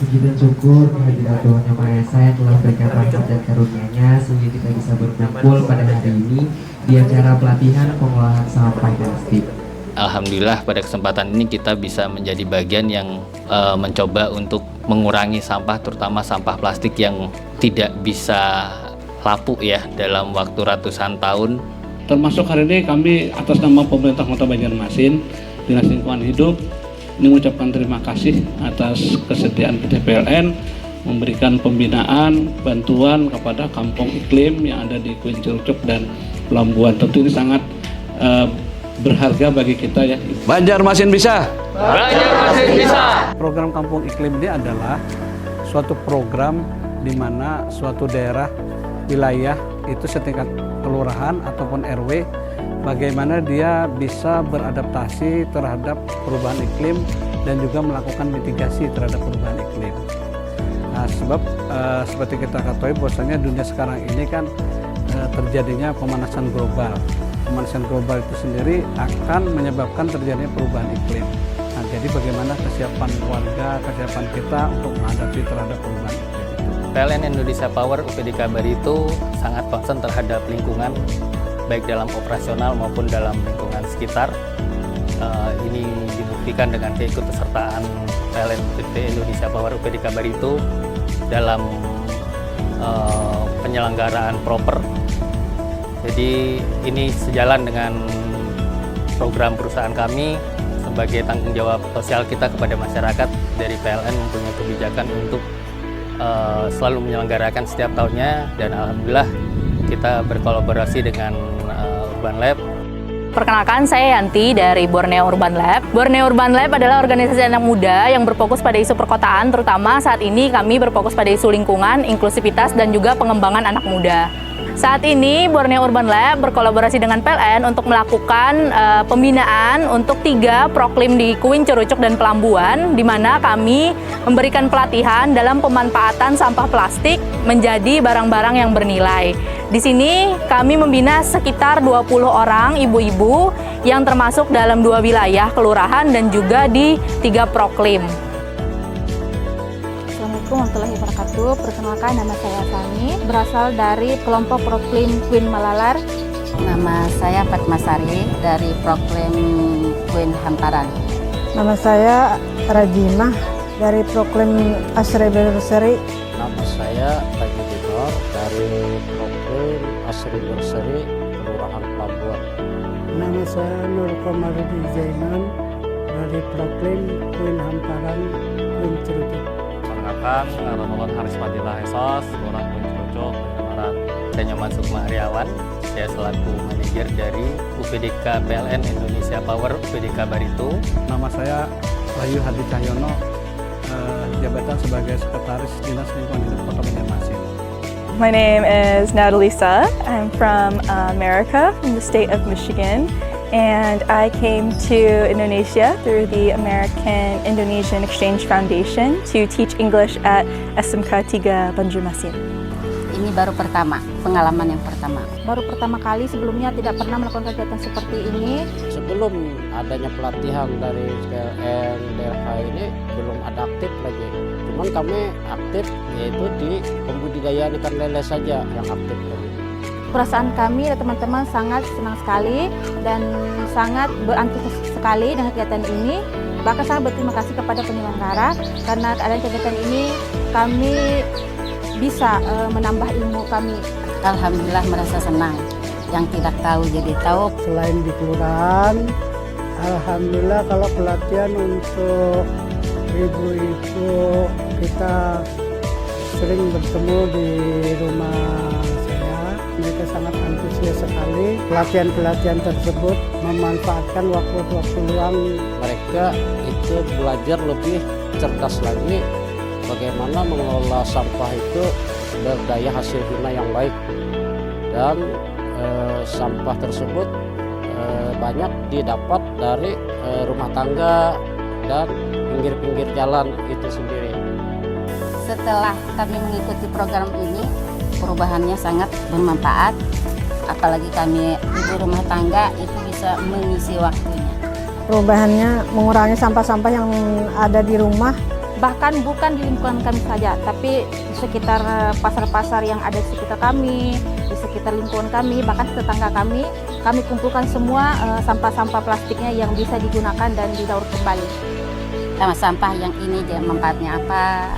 Puji dan syukur kehadiran Tuhan Yang Maha Esa yang telah berikan rahmat dan karunia-Nya sehingga kita bisa berkumpul pada hari ini di acara pelatihan pengolahan sampah plastik. Alhamdulillah pada kesempatan ini kita bisa menjadi bagian yang mencoba untuk mengurangi sampah, terutama sampah plastik yang tidak bisa lapuk ya dalam waktu ratusan tahun. Termasuk hari ini kami atas nama pemerintah Kota Banjarmasin, Dinas Lingkungan Hidup, ini mengucapkan terima kasih atas kesediaan PT PLN memberikan pembinaan, bantuan kepada kampung iklim yang ada di Kuincerucuk dan Pelambuan. Tentu ini sangat berharga bagi kita ya. Banjarmasin bisa! Banjarmasin bisa! Program Kampung Iklim ini adalah suatu program di mana suatu daerah, wilayah itu setingkat kelurahan ataupun RW, bagaimana dia bisa beradaptasi terhadap perubahan iklim dan juga melakukan mitigasi terhadap perubahan iklim. Nah, sebab seperti kita ketahui bahwasanya dunia sekarang ini kan terjadinya pemanasan global. Pemanasan global itu sendiri akan menyebabkan terjadinya perubahan iklim. Nah, jadi bagaimana kesiapan warga, kesiapan kita untuk menghadapi terhadap perubahan iklim itu. PLN Indonesia Power UPDK Barito sangat concern terhadap lingkungan, baik dalam operasional maupun dalam lingkungan sekitar. Ini dibuktikan dengan keikutsertaan PLN PT Indonesia Power UPDK Barito dalam penyelenggaraan proper. Jadi ini sejalan dengan program perusahaan kami sebagai tanggung jawab sosial kita kepada masyarakat. Dari PLN mempunyai kebijakan untuk selalu menyelenggarakan setiap tahunnya, dan alhamdulillah kita berkolaborasi dengan Urban Lab. Perkenalkan, saya Yanti dari Borneo Urban Lab. Borneo Urban Lab adalah organisasi anak muda yang berfokus pada isu perkotaan, terutama saat ini kami berfokus pada isu lingkungan, inklusivitas, dan juga pengembangan anak muda. Saat ini Borneo Urban Lab berkolaborasi dengan PLN untuk melakukan pembinaan untuk 3 proklim di Kuincerucuk dan Pelambuan, di mana kami memberikan pelatihan dalam pemanfaatan sampah plastik menjadi barang-barang yang bernilai. Di sini kami membina sekitar 20 orang ibu-ibu yang termasuk dalam 2 wilayah kelurahan dan juga di 3 proklim. Assalamualaikum warahmatullahi wabarakatuh. Perkenalkan, nama saya Sani, berasal dari kelompok Proklim Queen Malalar. Nama saya Fatma Sari dari Proklim Queen Hamparan. Nama saya Rajimah dari Proklim Asri Berseri. Nama saya Taji Dinor dari Proklim Asri Berseri, Kelurahan Pelambuan. Nama saya Nur Komarudi Zainan dari Proklim Queen Hamparan, Kuincerucuk. Perkenalkan, Ramadan Haris Fadilah Esos, Kelurahan Kuincerucuk, Barat. Saya Nyoman Sukma Aryawan, saya selaku manajer dari UPDK PLN Indonesia Power UPDK Barito. Nama saya Wahyu Hadi Cahyono, jabatan sebagai Sekretaris Dinas Lingkungan Hidup Kota Banjarmasin. My name is Natalisa. I'm from America, from the state of Michigan. And I came to Indonesia through the American Indonesian Exchange Foundation to teach English at SMK 3 Banjarmasin. Ini baru pertama, pengalaman yang pertama. Baru pertama kali, sebelumnya tidak pernah melakukan kegiatan seperti ini. Sebelum adanya pelatihan dari PLN DLH ini belum ada aktif lagi. Cuman kami aktif yaitu di pembudidayaan ikan lele saja yang aktif. Perasaan kami dan teman-teman sangat senang sekali dan sangat berantusias sekali dengan kegiatan ini. Bahkan sangat berterima kasih kepada penyelenggara karena keadaan kegiatan ini kami bisa menambah ilmu kami. Alhamdulillah merasa senang. Yang tidak tahu jadi tahu. Selain di kelurahan, alhamdulillah kalau pelatihan untuk ibu-ibu kita sering bertemu di rumah saya. Mereka sangat antusias sekali. Pelatihan-pelatihan tersebut memanfaatkan waktu-waktu luang. Mereka itu belajar lebih cerdas lagi bagaimana mengelola sampah itu berdaya hasil guna yang baik, dan sampah tersebut banyak didapat dari rumah tangga dan pinggir-pinggir jalan itu sendiri. Setelah kami mengikuti program ini, perubahannya sangat bermanfaat. Apalagi kami ibu rumah tangga itu bisa mengisi waktunya. Perubahannya mengurangi sampah-sampah yang ada di rumah bahkan bukan di lingkungan kami saja, tapi di sekitar pasar-pasar yang ada di sekitar kami, di sekitar lingkungan kami, bahkan tetangga kami kumpulkan semua sampah-sampah plastiknya yang bisa digunakan dan didaur kembali. Sampah yang ini manfaatnya apa,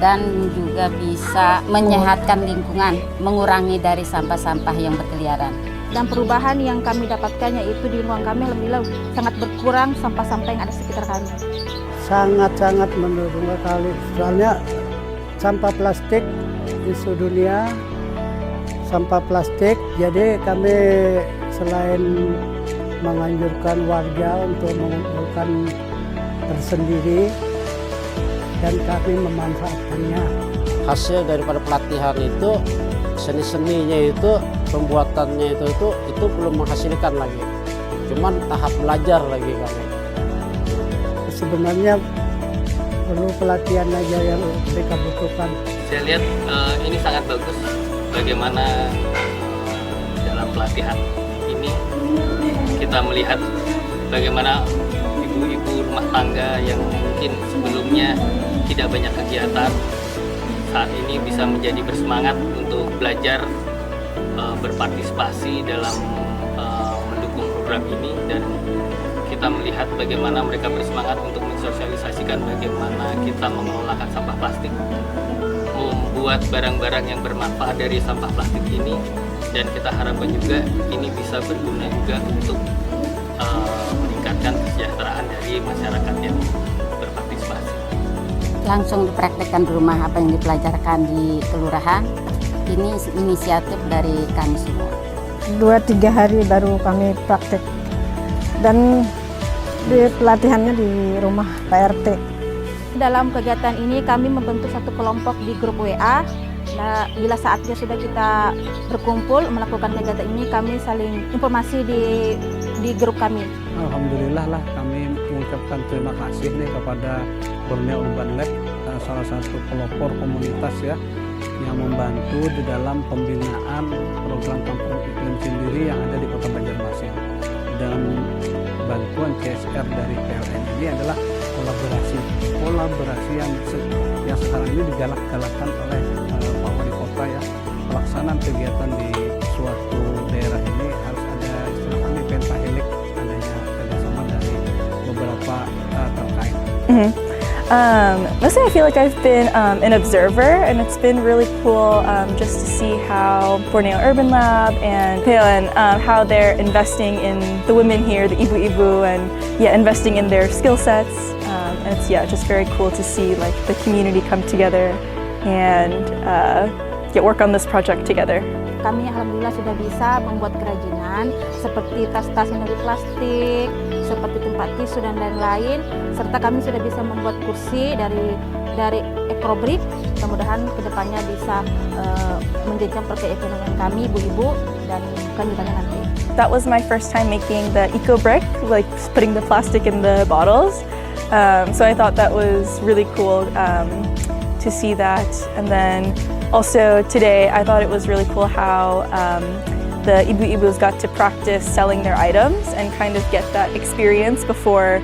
dan juga bisa menyehatkan lingkungan, mengurangi dari sampah-sampah yang berkeliaran. Dan perubahan yang kami dapatkan yaitu di lingkungan kami alhamdulillah sangat berkurang sampah-sampah yang ada di sekitar kami. Sangat-sangat mendukung sekali. Soalnya sampah plastik di seluruh dunia, sampah plastik. Jadi kami selain menganjurkan warga untuk mengumpulkan tersendiri dan kami memanfaatkannya. Hasil daripada pelatihan itu, seni-seninya itu, pembuatannya itu belum menghasilkan lagi. Cuman tahap belajar lagi kami. Sebenarnya perlu pelatihan aja yang mereka butuhkan. Saya lihat ini sangat bagus bagaimana dalam pelatihan ini kita melihat bagaimana ibu-ibu rumah tangga yang mungkin sebelumnya tidak banyak kegiatan saat ini bisa menjadi bersemangat untuk belajar berpartisipasi dalam mendukung program ini, dan kita melihat bagaimana mereka bersemangat untuk mensosialisasikan bagaimana kita mengelolakan sampah plastik, membuat barang-barang yang bermanfaat dari sampah plastik ini, dan kita harapkan juga ini bisa berguna juga untuk meningkatkan kesejahteraan dari masyarakat yang berpartisipasi. Langsung dipraktekkan di rumah apa yang dipelajarkan di kelurahan, ini inisiatif dari kami semua. 2-3 hari baru kami praktek. Dan di pelatihannya di rumah Pak RT. Dalam kegiatan ini kami membentuk satu kelompok di grup WA. Nah, bila saatnya sudah kita berkumpul melakukan kegiatan ini, kami saling informasi di grup kami. Alhamdulillah lah kami mengucapkan terima kasih nih kepada Borneo Urban Lab, salah satu pelopor komunitas ya, yang membantu di dalam pembinaan program kampung iklim sendiri yang ada di Kota Banjarmasin. Dan bantuan CSR dari PLN ini adalah kolaborasi yang sekarang ini digalak-galakkan oleh Pak Wali Kota ya. Pelaksanaan kegiatan di suatu daerah ini harus ada istilah kami pentahelik, adanya kerjasama dari beberapa terkait. Mostly I feel like I've been an observer, and it's been really cool just to see how Borneo Urban Lab and PLN, how they're investing in the women here, the ibu-ibu, and investing in their skill sets. And it's just very cool to see like the community come together and work on this project together. Kami alhamdulillah sudah bisa membuat kerajinan seperti tas-tas yang dari plastik, seperti tempat tisu dan lain-lain, serta kami sudah bisa membuat kursi dari ekrobrik. Mudah-mudahan kedepannya bisa menjadikan perekonomian kami ibu-ibu dan kelanjutannya nanti. That was my first time making the eco brick, like putting the plastic in the bottles. So I thought that was really cool to see that. And then also today, I thought it was really cool how the ibu-ibus got to practice selling their items and kind of get that experience before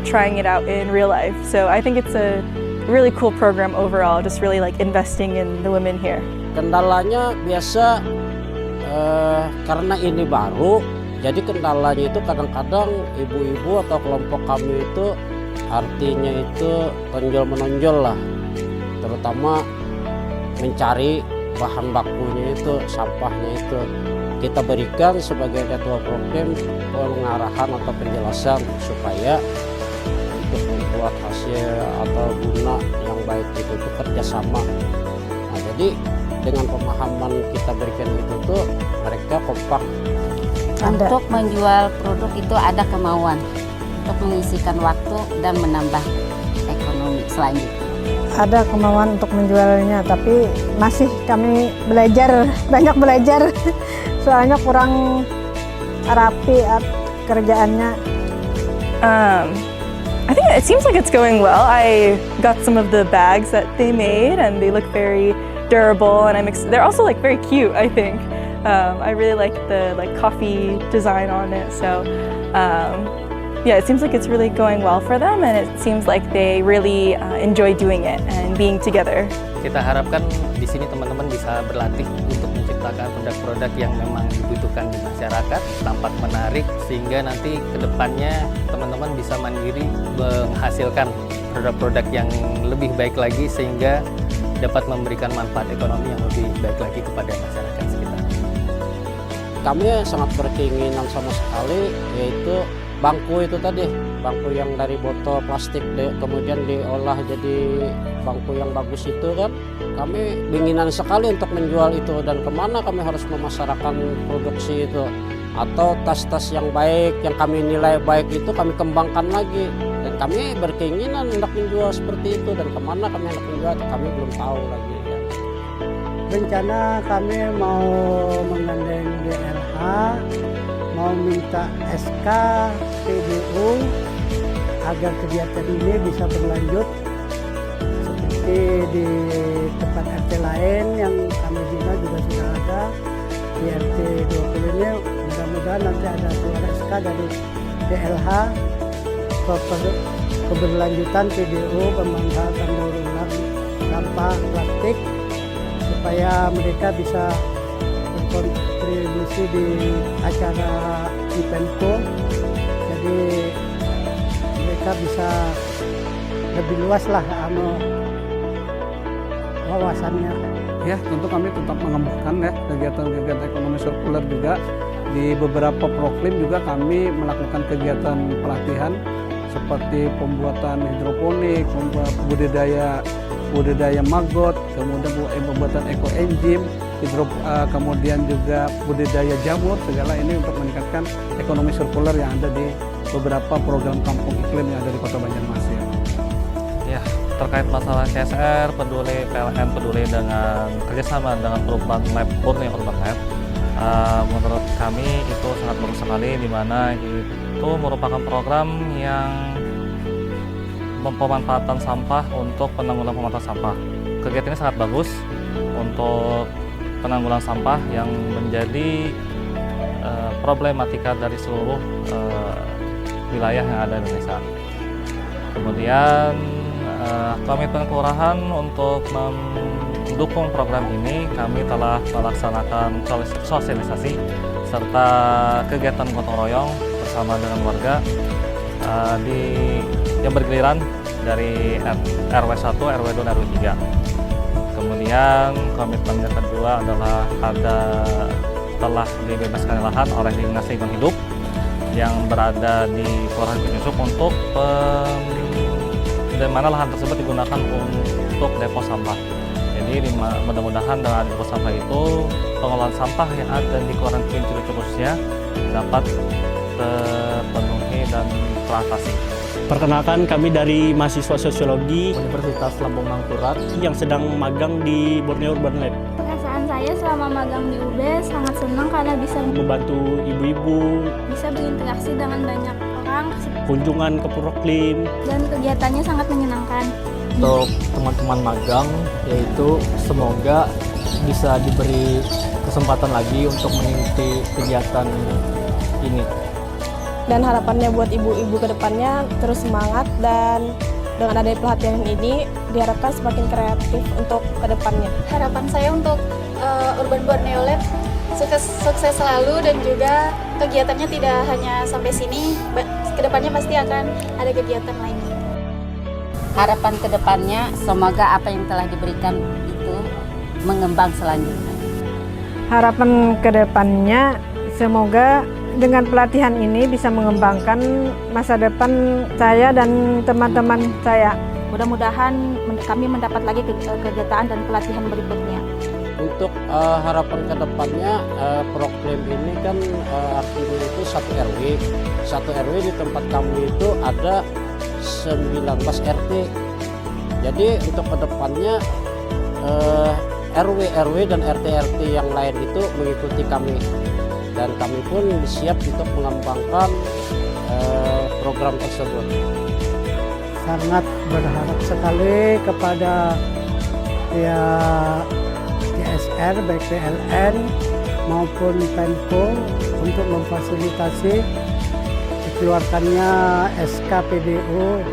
trying it out in real life. So I think it's a really cool program overall, just really like investing in the women here. Kendalanya biasa karena ini baru, jadi kendalanya itu kadang-kadang ibu-ibu atau kelompok kami itu artinya itu tonjol-menonjol lah, terutama mencari bahan bakunya itu, sampahnya itu. Kita berikan sebagai ketua program pengarahan atau penjelasan supaya untuk membuat hasil atau guna yang baik itu kerjasama. Nah, jadi dengan pemahaman kita berikan itu tuh mereka kompak. Untuk menjual produk itu ada kemauan untuk mengisikan waktu dan menambah ekonomi selanjutnya. Ada kemauan untuk menjualnya, tapi masih kami banyak belajar, soalnya kurang rapi kerjaannya. I think it seems like it's going well. I got some of the bags that they made, and they look very durable, and they're also like very cute, I think. I really like the coffee design on it, so yeah, it seems like it's really going well for them, and it seems like they really enjoy doing it and being together. Kita harapkan di sini teman-teman bisa berlatih untuk menciptakan produk-produk yang memang dibutuhkan di masyarakat, tampak menarik, sehingga nanti ke depannya teman-teman bisa mandiri menghasilkan produk-produk yang lebih baik lagi, sehingga dapat memberikan manfaat ekonomi yang lebih baik lagi kepada masyarakat sekitar. Kami sangat berkeinginan sama sekali, yaitu bangku itu tadi, bangku yang dari botol plastik kemudian diolah jadi bangku yang bagus itu kan, kami keinginan sekali untuk menjual itu, dan kemana kami harus memasarkan produksi itu, atau tas-tas yang baik yang kami nilai baik itu kami kembangkan lagi, dan kami berkeinginan hendak menjual seperti itu, dan kemana kami hendak menjual kami belum tahu lagi ya. Rencana kami mau menggandeng DLH, mau minta SK PDU agar kegiatan ini bisa berlanjut seperti di tempat RT lain yang kami bina juga sudah ada di RT 20 ini. Mudah-mudahan nanti ada keluar SK dari DLH keberlanjutan PDU, pemanfaatan daur ulang sampah plastik, supaya mereka bisa berkontribusi di acara Ipenco. Jadi mereka bisa lebih luas lah wawasannya. Ya, tentu kami tetap mengembangkan ya kegiatan-kegiatan ekonomi sirkuler juga. Di beberapa proklim juga kami melakukan kegiatan pelatihan seperti pembuatan hidroponik, budidaya maggot, kemudian pembuatan ekoenzim, kemudian juga budidaya jamur, segala ini untuk meningkatkan ekonomi sirkuler yang ada di beberapa program kampung iklim yang ada di Kota Banjarmasin. Ya, terkait masalah CSR, PLN peduli dengan kerjasama dengan Urban Lab, Borneo Urban Lab, menurut kami itu sangat bagus sekali, di mana itu merupakan program yang pemanfaatan sampah untuk penanggulangan pemanfaatan sampah. Kegiatan ini sangat bagus untuk penanggulangan sampah yang menjadi problematika dari seluruh wilayah yang ada di Indonesia. Kemudian komitmen kelurahan untuk mendukung program ini, kami telah melaksanakan sosialisasi serta kegiatan gotong royong bersama dengan warga yang bergiliran dari RW 1, RW 2, RW 3. Kemudian komitmen yang kedua adalah telah dibebaskan lahan oleh Dinas Lingkungan Hidup yang berada di Kelurahan Penyusup untuk di mana lahan tersebut digunakan untuk depo sampah. Jadi mudah-mudahan dengan depo sampah itu pengelolaan sampah yang ada di Kelurahan Penyusup khususnya dapat terpenuhi dan teratasi. Perkenalkan, kami dari mahasiswa sosiologi Universitas Lampung Mangkurat yang sedang magang di Borneo Urban Lab. Perasaan saya selama magang di UB sangat senang karena bisa membantu ibu-ibu, bisa berinteraksi dengan banyak orang, kunjungan ke proklim, dan kegiatannya sangat menyenangkan. Untuk teman-teman magang, yaitu semoga bisa diberi kesempatan lagi untuk mengikuti kegiatan ini. Dan harapannya buat ibu-ibu ke depannya terus semangat, dan dengan adanya pelatihan ini diharapkan semakin kreatif untuk ke depannya. Harapan saya untuk Urban Borneo Lab sukses selalu, dan juga kegiatannya tidak hanya sampai sini, kedepannya pasti akan ada kegiatan lainnya. Harapan kedepannya semoga apa yang telah diberikan itu mengembang selanjutnya. Harapan kedepannya semoga dengan pelatihan ini bisa mengembangkan masa depan saya dan teman-teman saya. Mudah-mudahan kami mendapat lagi kegiatan dan pelatihan berikutnya. Untuk harapan kedepannya, proklim ini kan artinya itu satu RW di tempat kami itu ada 19 RT. Jadi untuk kedepannya RW dan RT yang lain itu mengikuti kami, dan kami pun siap untuk mengembangkan program tersebut. Sangat berharap sekali kepada CSR baik PLN maupun Pemko untuk memfasilitasi dikeluarkannya SK PDU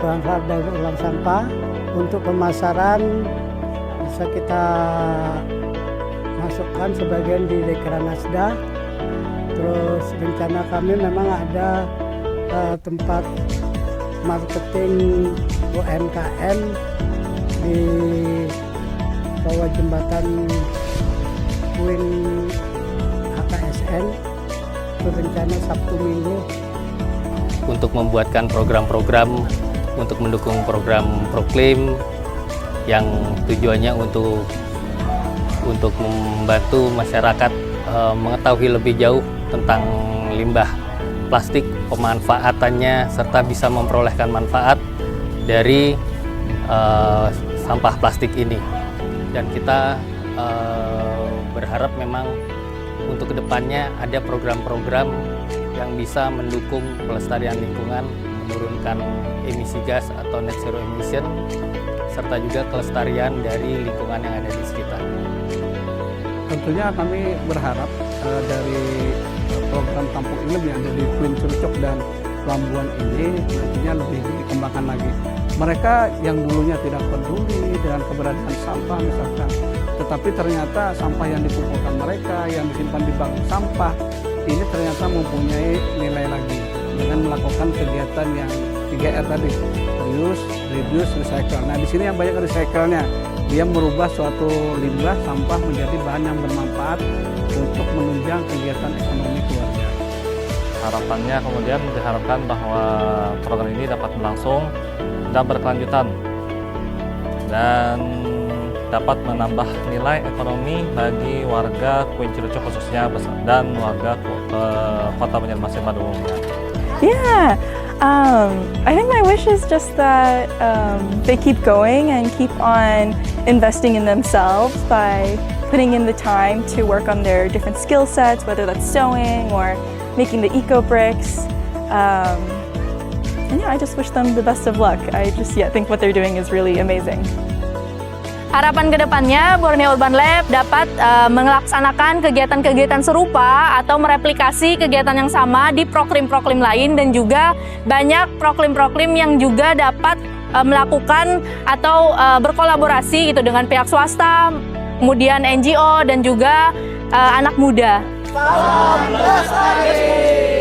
pengelolaan daur ulang sampah. Untuk pemasaran bisa kita masukkan sebagian di Dekranasda. Terus rencana kami memang ada tempat marketing UMKM di bawah jembatan Queen HKSN. Itu rencana Sabtu Minggu. Untuk membuatkan program-program untuk mendukung program Proklim yang tujuannya untuk membantu masyarakat mengetahui lebih jauh tentang limbah plastik, pemanfaatannya, serta bisa memperolehkan manfaat dari sampah plastik ini. Dan kita berharap memang untuk kedepannya ada program-program yang bisa mendukung pelestarian lingkungan, menurunkan emisi gas atau net zero emission, serta juga kelestarian dari lingkungan yang ada di sekitar. Tentunya kami berharap dari program Kampung Ilem yang ada di Queen Curcok dan Lambuan ini nantinya lebih dikembangkan lagi. Mereka yang dulunya tidak peduli dengan keberadaan sampah misalkan, tetapi ternyata sampah yang dikumpulkan mereka, yang disimpan di bank sampah, ini ternyata mempunyai nilai lagi dengan melakukan kegiatan yang 3R tadi, reuse, reduce, recycle. Nah di sini yang banyak recycle-nya, dia merubah suatu limbah sampah menjadi bahan yang bermanfaat untuk menunjang kegiatan ekonomi keluarga. Harapannya kemudian diharapkan bahwa program ini dapat berlangsung dan berkelanjutan dan dapat menambah nilai ekonomi bagi warga Queen Curcok khususnya dan warga Kota Banjarmasin pada umumnya. Yeah, I think my wish is just that they keep going and keep on investing in themselves by putting in the time to work on their different skill sets, whether that's sewing or making the eco bricks. And yeah, I just wish them the best of luck. I just think what they're doing is really amazing. Harapan kedepannya Borneo Urban Lab dapat melaksanakan kegiatan-kegiatan serupa atau mereplikasi kegiatan yang sama di proklim-proklim lain, dan juga banyak proklim-proklim yang juga dapat melakukan atau berkolaborasi gitu dengan pihak swasta, kemudian NGO dan juga anak muda. Salam lestari.